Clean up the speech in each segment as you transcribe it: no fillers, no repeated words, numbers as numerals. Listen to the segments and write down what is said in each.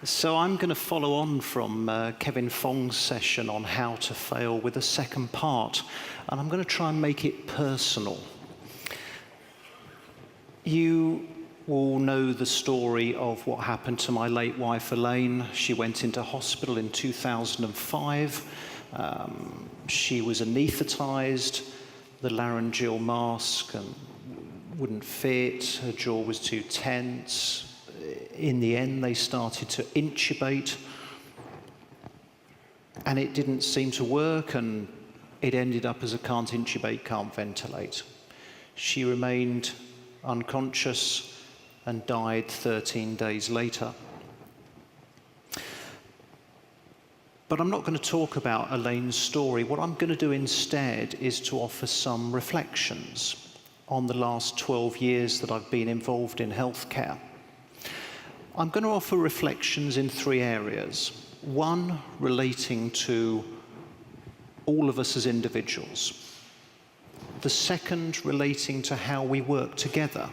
So I'm going to follow on from Kevin Fong's session on how to fail with a second part, and I'm going to try and make it personal. You will know the story of what happened to my late wife, Elaine. She went into hospital in 2005. She was anaesthetized. The laryngeal mask wouldn't fit. Her jaw was too tense. In the end, they started to intubate, and it didn't seem to work, and it ended up as a can't intubate, can't ventilate. She remained unconscious and died 13 days later. But I'm not going to talk about Elaine's story. What I'm going to do instead is to offer some reflections on the last 12 years that I've been involved in healthcare. I'm going to offer reflections in three areas. One, relating to all of us as individuals. The second, relating to how we work together.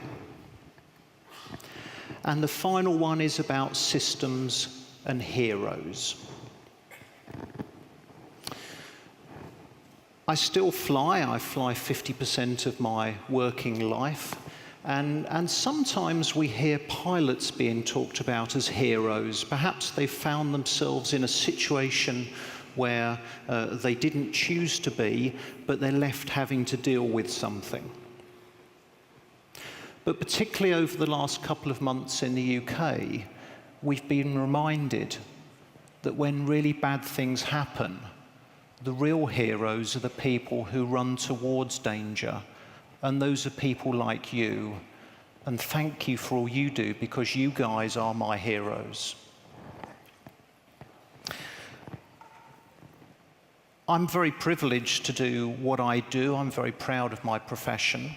And the final one is about systems and heroes. I still fly. I fly 50% of my working life. And sometimes we hear pilots being talked about as heroes. Perhaps they found themselves in a situation where they didn't choose to be, but they're left having to deal with something. But particularly over the last couple of months in the UK, we've been reminded that when really bad things happen, the real heroes are the people who run towards danger. And those are people like you. And thank you for all you do, because you guys are my heroes. I'm very privileged to do what I do. I'm very proud of my profession.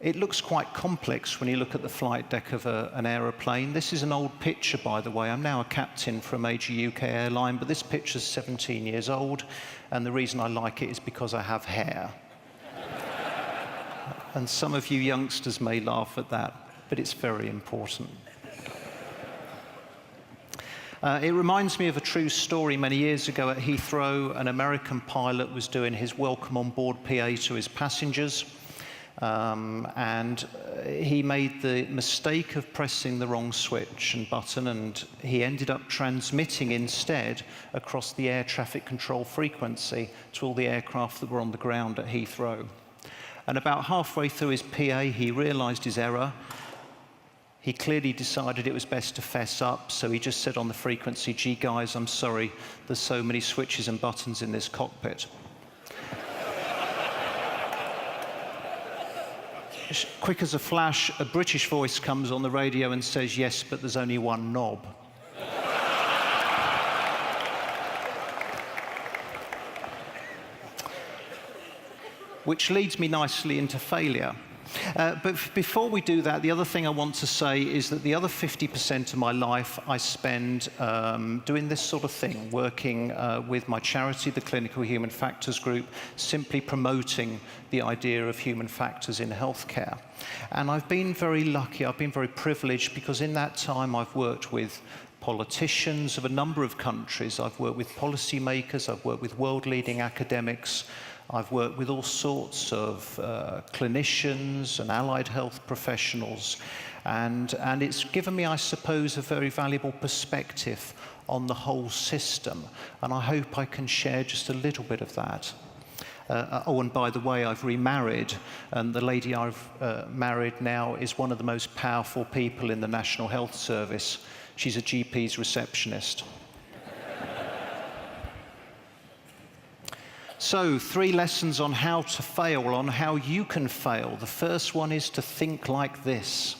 It looks quite complex when you look at the flight deck of an aeroplane. This is an old picture, by the way. I'm now a captain for a major UK airline, but this picture's 17 years old. And the reason I like it is because I have hair. And some of you youngsters may laugh at that, but it's very important. It reminds me of a true story. Many years ago at Heathrow, an American pilot was doing his welcome on board PA to his passengers, and he made the mistake of pressing the wrong switch and button, and he ended up transmitting instead across the air traffic control frequency to all the aircraft that were on the ground at Heathrow. And about halfway through his PA, he realized his error. He clearly decided it was best to fess up, so he just said on the frequency, "Gee, guys, I'm sorry, there's so many switches and buttons in this cockpit." Quick as a flash, a British voice comes on the radio and says, "Yes, but there's only one knob." Which leads me nicely into failure. But before we do that, the other thing I want to say is that the other 50% of my life I spend doing this sort of thing, working with my charity, the Clinical Human Factors Group, simply promoting the idea of human factors in healthcare. And I've been very lucky, I've been very privileged, because in that time I've worked with politicians of a number of countries. I've worked with policymakers, I've worked with world-leading academics, I've worked with all sorts of clinicians and allied health professionals, and it's given me, I suppose, a very valuable perspective on the whole system, and I hope I can share just a little bit of that. Oh, and by the way, I've remarried, and the lady I've married now is one of the most powerful people in the National Health Service. She's a GP's receptionist. So, 3 lessons on how to fail, on how you can fail. The first one is to think like this.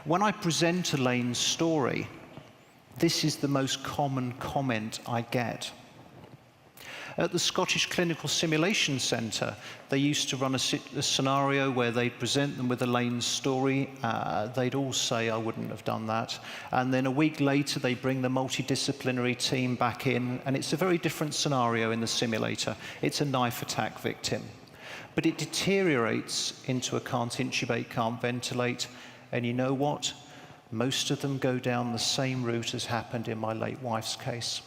When I present Elaine's story, this is the most common comment I get. At the Scottish Clinical Simulation Centre, they used to run a scenario where they'd present them with Elaine's story. They'd all say, I wouldn't have done that. And then a week later, they bring the multidisciplinary team back in, and it's a very different scenario in the simulator. It's a knife attack victim. But it deteriorates into a can't intubate, can't ventilate. And you know what? Most of them go down the same route as happened in my late wife's case.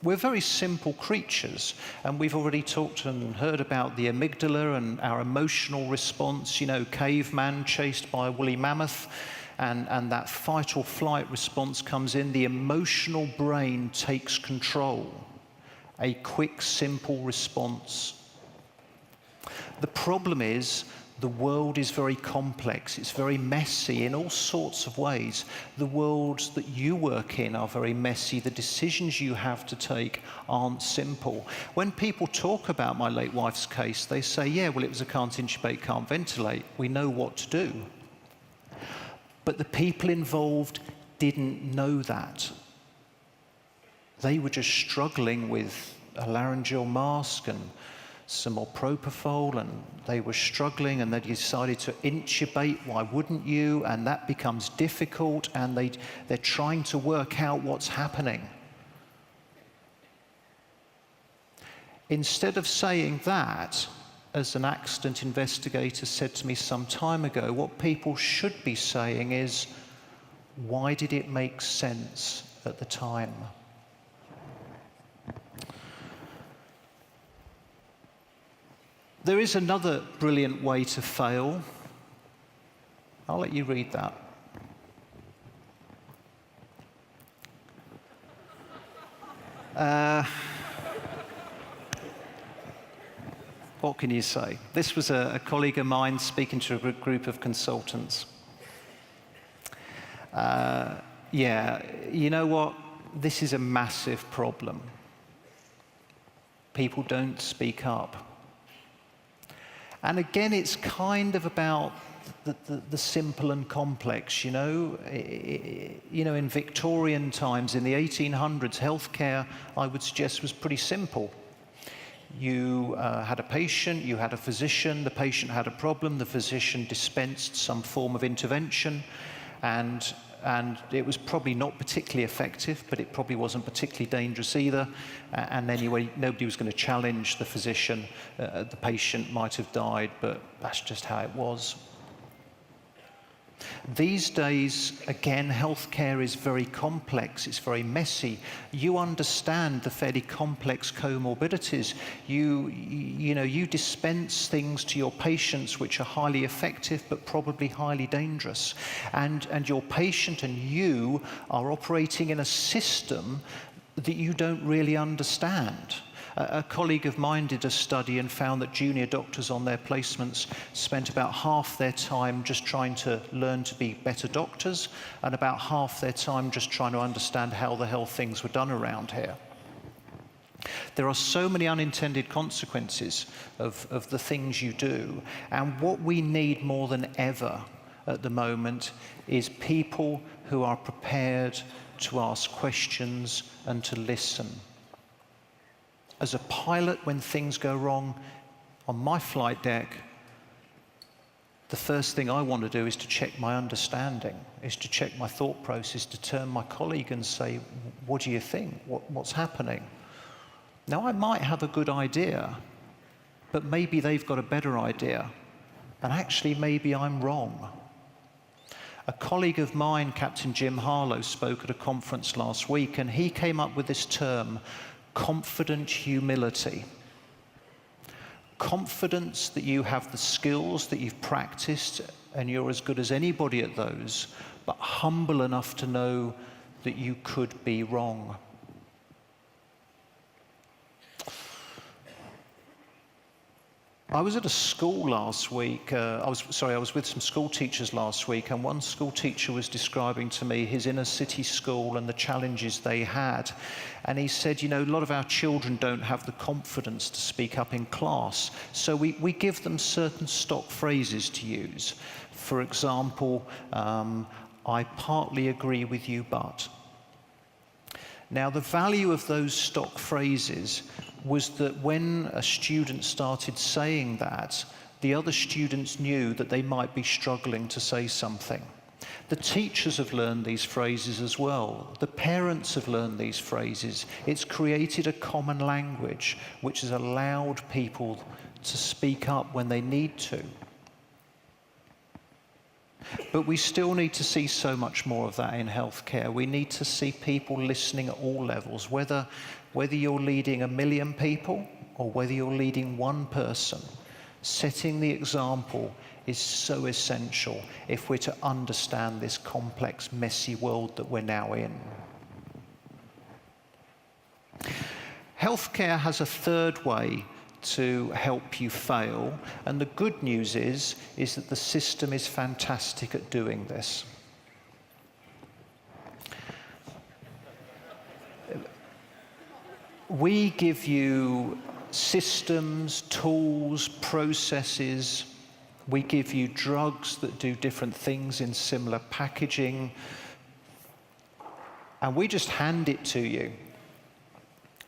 We're very simple creatures, and we've already talked and heard about the amygdala and our emotional response. You know, caveman chased by a woolly mammoth, and that fight or flight response comes in. The emotional brain takes control. A quick, simple response. The problem is, the world is very complex, it's very messy in all sorts of ways. The worlds that you work in are very messy. The decisions you have to take aren't simple. When people talk about my late wife's case, they say, yeah, well, it was a can't intubate, can't ventilate. We know what to do. But the people involved didn't know that. They were just struggling with a laryngeal mask and some more propofol, and they were struggling, and they decided to intubate. Why wouldn't you? And that becomes difficult, and they're trying to work out what's happening. Instead of saying that, as an accident investigator said to me some time ago, what people should be saying is, why did it make sense at the time? There is another brilliant way to fail. I'll let you read that. What can you say? This was a colleague of mine speaking to a group of consultants. Yeah, you know what? This is a massive problem. People don't speak up. And again, it's kind of about the simple and complex, you know. In Victorian times, in the 1800s, healthcare, I would suggest, was pretty simple. You had a patient, you had a physician, the patient had a problem, the physician dispensed some form of intervention, and it was probably not particularly effective, but it probably wasn't particularly dangerous either. And anyway, nobody was going to challenge the physician. The patient might have died, but that's just how it was. These days, again, healthcare is very complex, it's very messy. You understand the fairly complex comorbidities. You dispense things to your patients which are highly effective but probably highly dangerous. And your patient and you are operating in a system that you don't really understand. A colleague of mine did a study and found that junior doctors on their placements spent about half their time just trying to learn to be better doctors, and about half their time just trying to understand how the hell things were done around here. There are so many unintended consequences of the things you do, and what we need more than ever at the moment is people who are prepared to ask questions and to listen. As a pilot, when things go wrong on my flight deck, the first thing I want to do is to check my understanding, is to check my thought process, to turn my colleague and say, what do you think? What's happening? Now, I might have a good idea, but maybe they've got a better idea, and actually maybe I'm wrong. A colleague of mine, Captain Jim Harlow, spoke at a conference last week, and he came up with this term, confident humility. Confidence that you have the skills that you've practiced and you're as good as anybody at those, but humble enough to know that you could be wrong. I was at a school last week. I was with some school teachers last week, and one school teacher was describing to me his inner city school and the challenges they had. And he said, a lot of our children don't have the confidence to speak up in class, so we give them certain stock phrases to use. For example, I partly agree with you, but. Now, the value of those stock phrases was that when a student started saying that, the other students knew that they might be struggling to say something. The teachers have learned these phrases as well. The parents have learned these phrases. It's created a common language which has allowed people to speak up when they need to. But we still need to see so much more of that in healthcare. We need to see people listening at all levels, whether you're leading 1 million people or whether you're leading one person. Setting the example is so essential if we're to understand this complex, messy world that we're now in. Healthcare has a third way to help you fail, and the good news is that the system is fantastic at doing this. We give you systems, tools, processes. We give you drugs that do different things in similar packaging, and we just hand it to you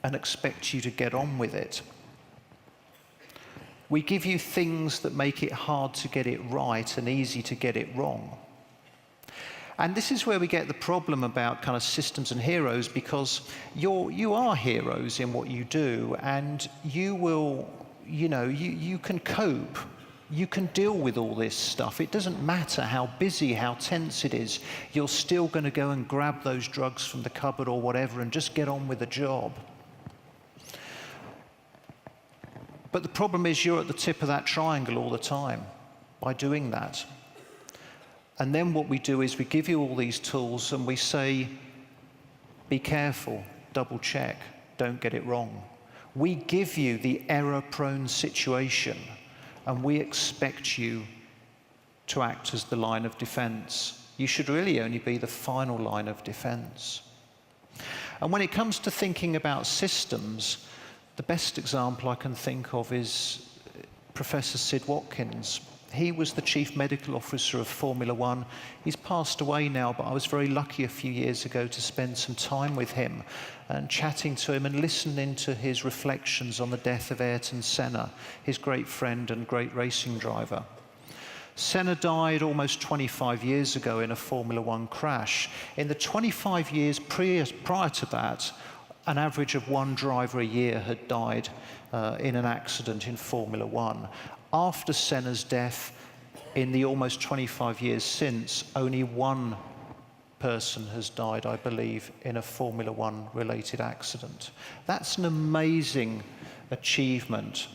and expect you to get on with it. We give you things that make it hard to get it right and easy to get it wrong. And this is where we get the problem about kind of systems and heroes, because you are heroes in what you do, and you will, you can cope. You can deal with all this stuff. It doesn't matter how busy, how tense it is. You're still going to go and grab those drugs from the cupboard or whatever and just get on with the job. But the problem is you're at the tip of that triangle all the time by doing that. And then what we do is we give you all these tools and we say, be careful, double check, don't get it wrong. We give you the error-prone situation and we expect you to act as the line of defense. You should really only be the final line of defense. And when it comes to thinking about systems, the best example I can think of is Professor Sid Watkins. He was the chief medical officer of Formula One. He's passed away now, but I was very lucky a few years ago to spend some time with him and chatting to him and listening to his reflections on the death of Ayrton Senna, his great friend and great racing driver. Senna died almost 25 years ago in a Formula One crash. In the 25 years prior to that, an average of one driver a year had died in an accident in Formula One. After Senna's death, in the almost 25 years since, only one person has died, I believe, in a Formula One related accident. That's an amazing achievement.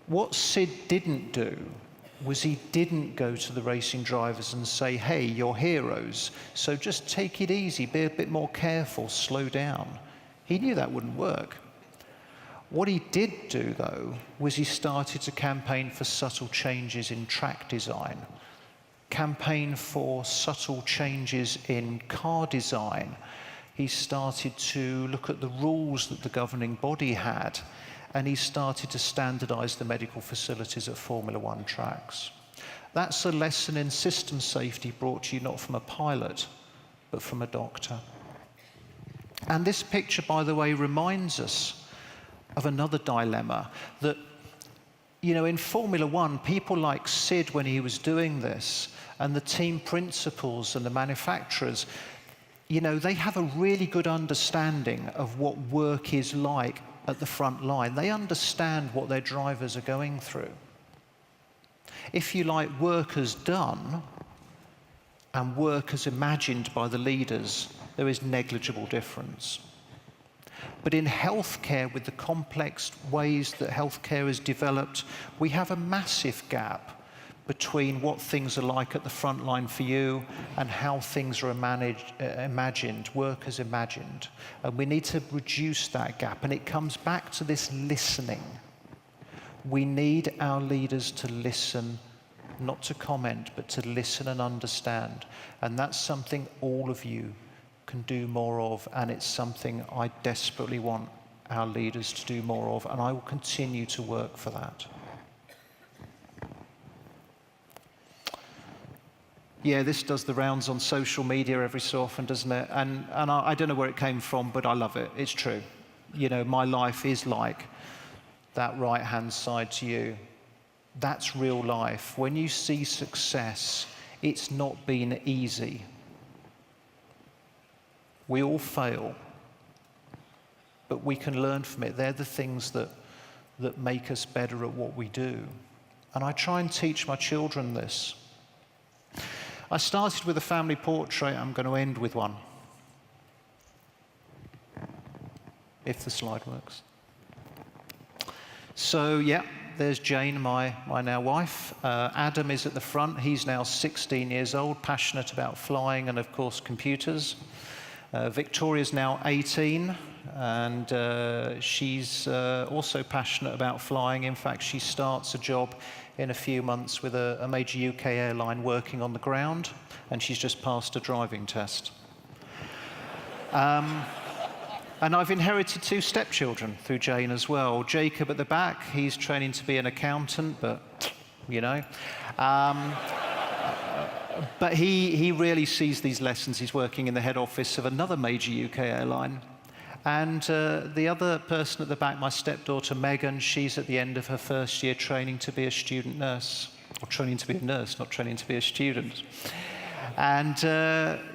What Sid didn't do was he didn't go to the racing drivers and say, hey, you're heroes, so just take it easy, be a bit more careful, slow down. He knew that wouldn't work. What he did do, though, was he started to campaign for subtle changes in track design, campaign for subtle changes in car design. He started to look at the rules that the governing body had, and he started to standardize the medical facilities at Formula One tracks. That's a lesson in system safety brought to you not from a pilot, but from a doctor. And this picture, by the way, reminds us of another dilemma that, in Formula One, people like Sid, when he was doing this, and the team principals and the manufacturers, they have a really good understanding of what work is like at the front line. They understand what their drivers are going through. If you like work as done and work as imagined by the leaders, there is negligible difference. But in healthcare, with the complex ways that healthcare is developed, we have a massive gap between what things are like at the front line for you and how things are imagined, work as imagined. And we need to reduce that gap. And it comes back to this listening. We need our leaders to listen, not to comment, but to listen and understand. And that's something all of you can do more of, and it's something I desperately want our leaders to do more of, and I will continue to work for that. Yeah, this does the rounds on social media every so often, doesn't it? And I don't know where it came from, but I love it. It's true. You know, my life is like that right-hand side to you. That's real life. When you see success, it's not been easy. We all fail, but we can learn from it. They're the things that make us better at what we do. And I try and teach my children this. I started with a family portrait. I'm going to end with one, if the slide works. So, yeah, there's Jane, my now wife. Adam is at the front. He's now 16 years old, passionate about flying and, of course, computers. Victoria's now 18, and she's also passionate about flying. In fact, she starts a job in a few months with a major UK airline working on the ground, and she's just passed a driving test. And I've inherited 2 stepchildren through Jane as well. Jacob at the back, he's training to be an accountant, but, you know. But he really sees these lessons. He's working in the head office of another major UK airline. And the other person at the back, my stepdaughter Megan, she's at the end of her first year training to be a student nurse. Or training to be a nurse, not training to be a student. And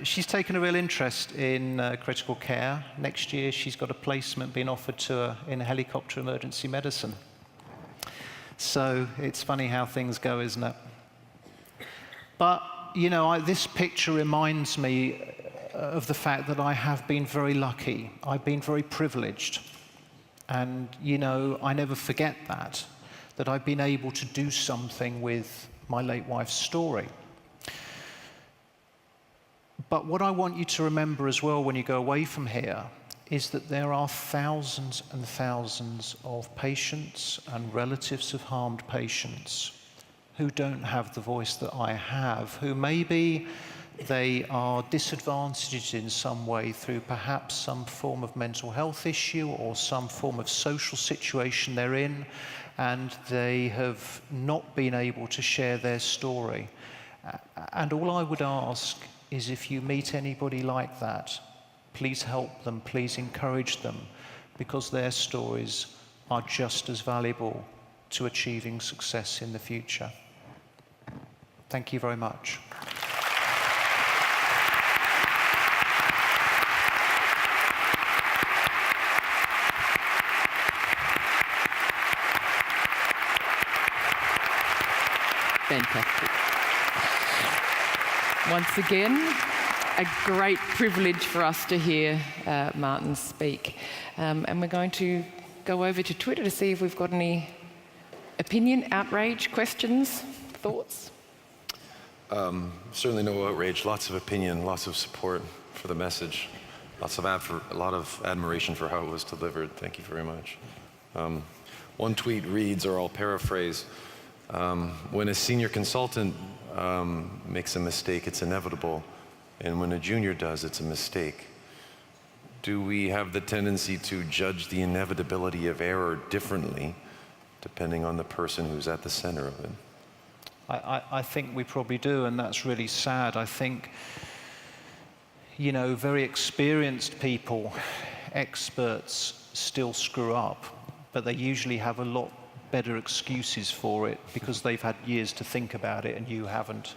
she's taken a real interest in critical care. Next year, she's got a placement being offered to her in helicopter emergency medicine. So it's funny how things go, isn't it? But, you know, this picture reminds me of the fact that I have been very lucky. I've been very privileged. And, you know, I never forget that I've been able to do something with my late wife's story. But what I want you to remember as well when you go away from here is that there are thousands and thousands of patients and relatives of harmed patients who don't have the voice that I have, who maybe they are disadvantaged in some way through perhaps some form of mental health issue or some form of social situation they're in, and they have not been able to share their story. And all I would ask is, if you meet anybody like that, please help them, please encourage them, because their stories are just as valuable to achieving success in the future. Thank you very much. Fantastic. Once again, a great privilege for us to hear Martin speak. And we're going to go over to Twitter to see if we've got any opinion, outrage, questions, thoughts. Certainly no outrage, lots of opinion, lots of support for the message, a lot of admiration for how it was delivered. Thank you very much. One tweet reads, or I'll paraphrase, when a senior consultant makes a mistake, it's inevitable, and when a junior does, it's a mistake. Do we have the tendency to judge the inevitability of error differently, depending on the person who's at the center of it? I think we probably do, and that's really sad. I think, you know, very experienced people, experts, still screw up, but they usually have a lot better excuses for it because they've had years to think about it and you haven't.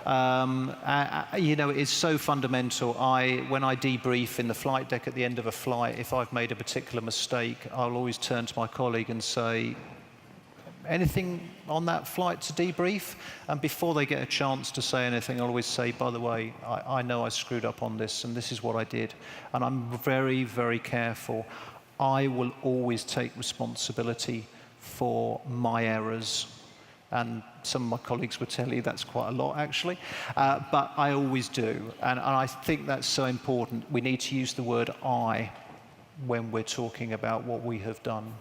You know, it's so fundamental. When I debrief in the flight deck at the end of a flight, if I've made a particular mistake, I'll always turn to my colleague and say, anything on that flight to debrief? And before they get a chance to say anything, I'll always say, by the way, I know I screwed up on this, and this is what I did. And I'm very, very careful. I will always take responsibility for my errors. And some of my colleagues would tell you that's quite a lot, actually. But I always do. And I think that's so important. We need to use the word I when we're talking about what we have done.